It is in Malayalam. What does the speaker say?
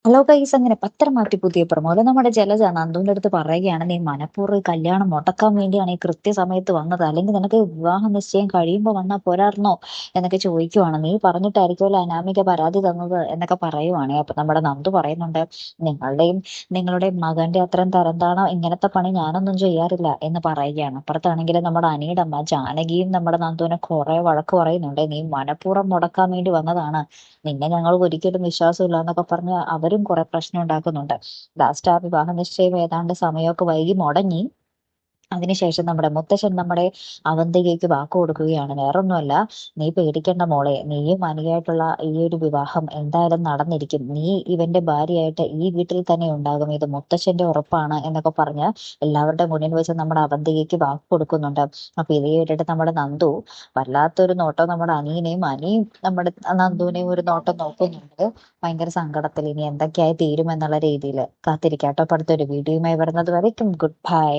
ഹലോ ഗൈസ്, അങ്ങനെ പത്രം മാറ്റി പുതിയ പ്രമോദ് നമ്മുടെ ജലജ നന്ദുവിന്റെ അടുത്ത് പറയുകയാണ്, നീ മനഃപൂർവ്വം ഈ കല്യാണം മുടക്കാൻ വേണ്ടിയാണ് ഈ കൃത്യസമയത്ത് വന്നത്, അല്ലെങ്കിൽ നിനക്ക് വിവാഹ നിശ്ചയം കഴിയുമ്പോൾ വന്നാൽ പോരായിരുന്നോ എന്നൊക്കെ ചോദിക്കുവാണ്. നീ പറഞ്ഞിട്ടായിരിക്കുമല്ലോ അനാമിക പരാതി തന്നത് എന്നൊക്കെ പറയുവാണ്. അപ്പൊ നമ്മുടെ നന്ദു പറയുന്നുണ്ട്, നിങ്ങളുടെ മകന്റെ അത്രയും തരംതാണോ, ഇങ്ങനത്തെ പണി ഞാനൊന്നും ചെയ്യാറില്ല എന്ന് പറയുകയാണ്. അപ്പുറത്താണെങ്കിൽ നമ്മുടെ അനിയുടെ അമ്മ ജാനകിയും നമ്മുടെ നന്ദുവിനെ കുറെ വഴക്ക് പറയുന്നുണ്ട്. നീ മനഃപൂർവ്വം മുടക്കാൻ വേണ്ടി വന്നതാണ്, നിന്നെ ഞങ്ങൾ ഒരിക്കലും വിശ്വാസമില്ല എന്നൊക്കെ പറഞ്ഞ് അവരും കുറെ പ്രശ്നം ഉണ്ടാക്കുന്നുണ്ട്. ലാസ്റ്റ് ആ വിവാഹ നിശ്ചയം ഏതാണ്ട് സമയമൊക്കെ വൈകി മുടങ്ങി. അതിനുശേഷം നമ്മുടെ മുത്തശ്ശൻ നമ്മുടെ അവന്തികയ്ക്ക് വാക്ക് കൊടുക്കുകയാണ്. വേറൊന്നുമല്ല, നീ പേടിക്കേണ്ട മോളെ, നീയും അനിയായിട്ടുള്ള ഈ ഒരു വിവാഹം എന്തായാലും നടന്നിരിക്കും, നീ ഇവന്റെ ഭാര്യയായിട്ട് ഈ വീട്ടിൽ തന്നെ ഉണ്ടാകും, ഇത് മുത്തശ്ശന്റെ ഉറപ്പാണ് എന്നൊക്കെ പറഞ്ഞ് എല്ലാവരുടെ മുന്നിൽ വെച്ച് നമ്മുടെ അവന്തികയ്ക്ക് വാക്ക് കൊടുക്കുന്നുണ്ട്. അപ്പൊ ഇത് കേട്ടിട്ട് നമ്മുടെ നന്ദു വല്ലാത്തൊരു നോട്ടം നമ്മുടെ അനിയനെയും, അനിയും നമ്മുടെ നന്ദുവിനെയും ഒരു നോട്ടം നോക്കുന്നുണ്ട്. ഭയങ്കര സങ്കടത്തിൽ ഇനി എന്തൊക്കെയായി തീരുമെന്നുള്ള രീതിയിൽ കാത്തിരിക്കാട്ടോ. അടുത്തൊരു വീഡിയോയുമായി വരുന്നത് വരയ്ക്കും ഗുഡ് ബൈ.